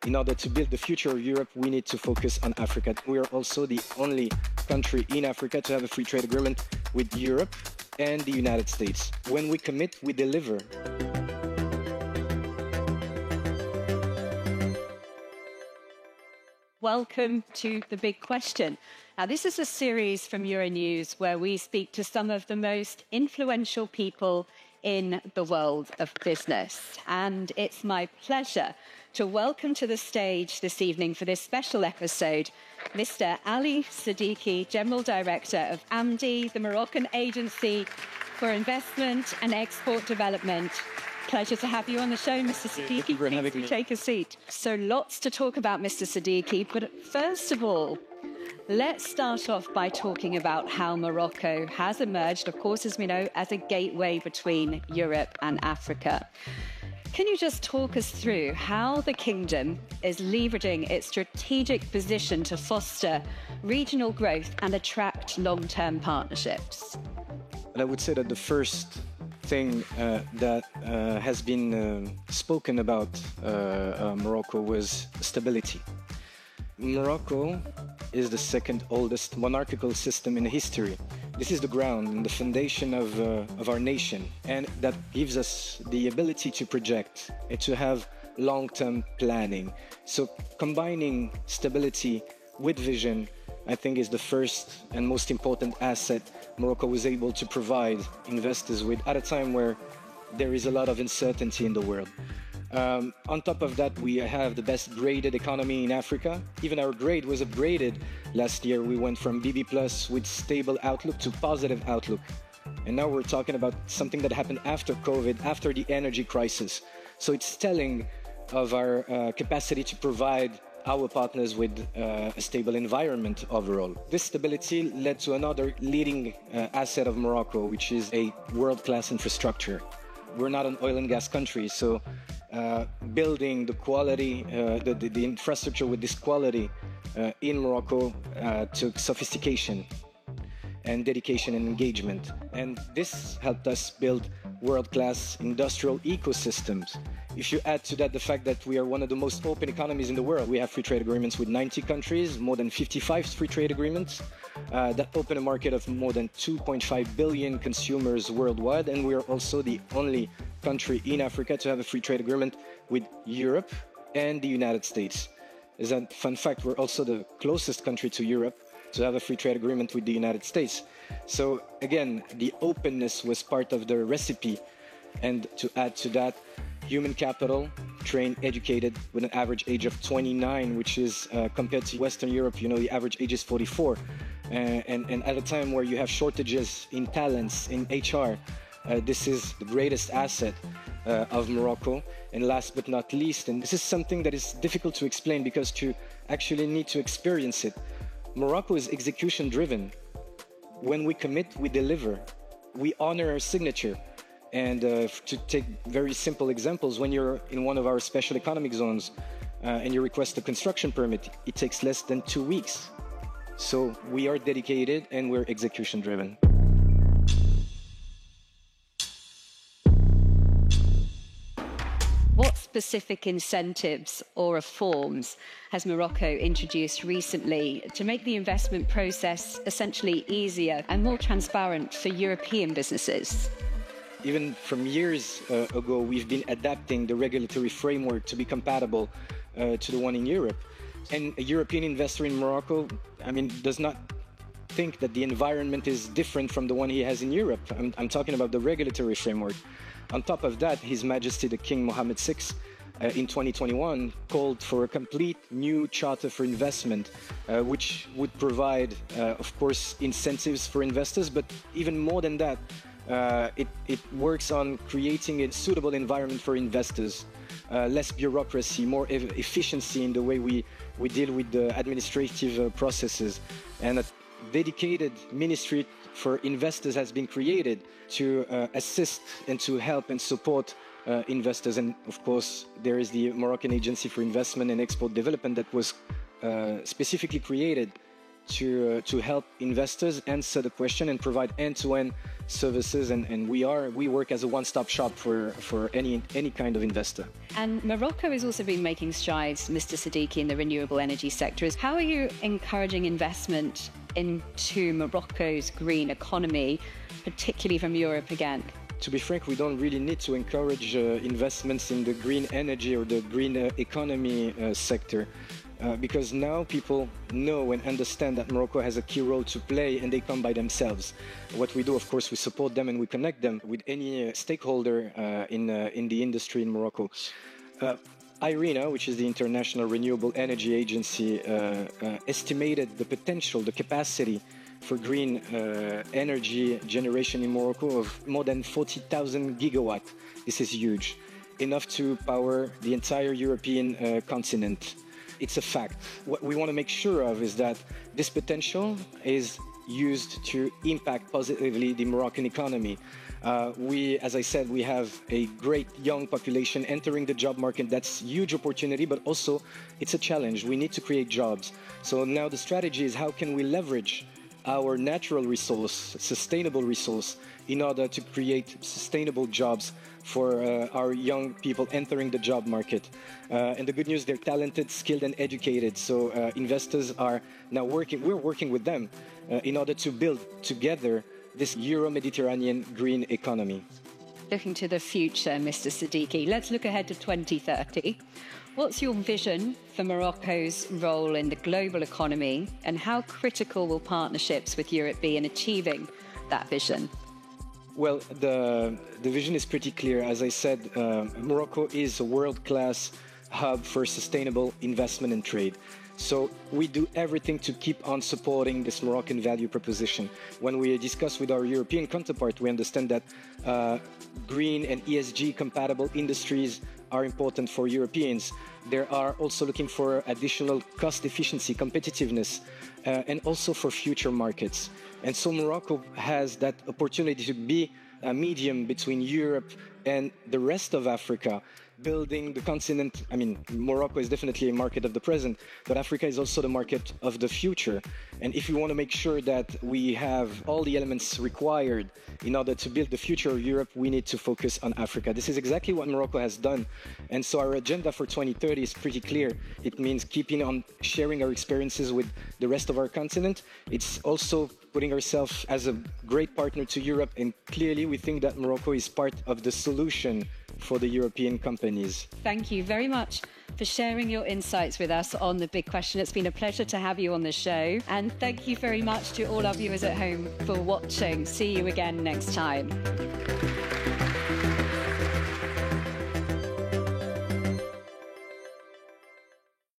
in order to build the future of Europe, we need to focus on Africa. We are also the only country in Africa to have a free trade agreement with Europe and the United States. When we commit, we deliver. Welcome to The Big Question. Now, this is a series from Euronews where we speak to some of the most influential people in the world of business. And it's my pleasure to welcome to the stage this evening for this special episode, Mr. Ali Seddiki, General Director of AMDIE, the Moroccan Agency for Investment and Export Development. Pleasure to have you on the show, Mr. Seddiki. Thank you for having me. Take a seat. So lots to talk about, Mr. Seddiki, but first of all, let's start off by talking about how Morocco has emerged, of course, as we know, as a gateway between Europe and Africa. Can you just talk us through how the kingdom is leveraging its strategic position to foster regional growth and attract long-term partnerships? And I would say that the first thing that has been spoken about Morocco was stability. Morocco is the second oldest monarchical system in history. This is the ground and the foundation of our nation, and that gives us the ability to project and to have long-term planning. So combining stability with vision, I think, is the first and most important asset Morocco was able to provide investors with at a time where there is a lot of uncertainty in the world. On top of that, we have the best graded economy in Africa. Even our grade was upgraded last year. We went from BB+ with stable outlook to positive outlook. And now we're talking about something that happened after COVID, after the energy crisis. So it's telling of our capacity to provide our partners with a stable environment overall. This stability led to another leading asset of Morocco, which is a world-class infrastructure. We're not an oil and gas country, so building the quality, the infrastructure with this quality in Morocco took sophistication and dedication and engagement. And this helped us build world-class industrial ecosystems. If you add to that the fact that we are one of the most open economies in the world, we have free trade agreements with 90 countries, more than 55 free trade agreements that open a market of more than 2.5 billion consumers worldwide. And we are also the only country in Africa to have a free trade agreement with Europe and the United States. As a fun fact, we're also the closest country to Europe to have a free trade agreement with the United States. So again, the openness was part of the recipe. And to add to that, human capital, trained, educated, with an average age of 29, which is compared to Western Europe, you know, the average age is 44. And at a time where you have shortages in talents, in HR, this is the greatest asset of Morocco. And last but not least, and this is something that is difficult to explain because you actually need to experience it. Morocco is execution driven. When we commit, we deliver. We honor our signature. And to take very simple examples, when you're in one of our special economic zones and you request a construction permit, it takes less than 2 weeks. So we are dedicated and we're execution driven. What specific incentives or reforms has Morocco introduced recently to make the investment process essentially easier and more transparent for European businesses? Even from years ago, we've been adapting the regulatory framework to be compatible to the one in Europe. And a European investor in Morocco, does not think that the environment is different from the one he has in Europe. I'm talking about the regulatory framework. On top of that, His Majesty the King Mohammed VI in 2021 called for a complete new charter for investment, which would provide, of course, incentives for investors, but even more than that, it works on creating a suitable environment for investors, less bureaucracy, more efficiency in the way we deal with the administrative processes, and a dedicated ministry for investors has been created to assist and to help and support investors. And of course, there is the Moroccan Agency for Investment and Export Development that was specifically created to help investors answer the question and provide end-to-end services, and we work as a one-stop shop for any kind of investor. And Morocco has also been making strides, Mr. Seddiki, in the renewable energy sector. How are you encouraging investment into Morocco's green economy, particularly from Europe again? To be frank, we don't really need to encourage investments in the green energy or the green economy sector. Because now people know and understand that Morocco has a key role to play, and they come by themselves. What we do, of course, we support them and we connect them with any stakeholder in the industry in Morocco. IRENA, which is the International Renewable Energy Agency, estimated the potential, the capacity for green energy generation in Morocco of more than 40,000 gigawatts. This is huge, enough to power the entire European continent. It's a fact. What we want to make sure of is that this potential is used to impact positively the Moroccan economy. As I said, we have a great young population entering the job market. That's a huge opportunity, but also it's a challenge. We need to create jobs. So now the strategy is how can we leverage our natural resource, sustainable resource, in order to create sustainable jobs for our young people entering the job market. And the good news, they're talented, skilled, and educated. So investors are now we're working with them in order to build together this Euro-Mediterranean green economy. Looking to the future, Mr. Seddiki, let's look ahead to 2030. What's your vision for Morocco's role in the global economy, and how critical will partnerships with Europe be in achieving that vision? Well, the vision is pretty clear. As I said, Morocco is a world-class hub for sustainable investment and trade. So we do everything to keep on supporting this Moroccan value proposition. When we discuss with our European counterpart, we understand that green and ESG compatible industries are important for Europeans. They are also looking for additional cost efficiency, competitiveness, and also for future markets. And so Morocco has that opportunity to be a medium between Europe and the rest of Africa, building the continent. I mean, Morocco is definitely a market of the present, but Africa is also the market of the future. And if we want to make sure that we have all the elements required in order to build the future of Europe, we need to focus on Africa. This is exactly what Morocco has done. And so our agenda for 2030 is pretty clear. It means keeping on sharing our experiences with the rest of our continent. It's also putting ourselves as a great partner to Europe. And clearly, we think that Morocco is part of the solution for the European companies. Thank you very much for sharing your insights with us on The Big Question. It's been a pleasure to have you on the show. And thank you very much to all our viewers at home for watching. See you again next time.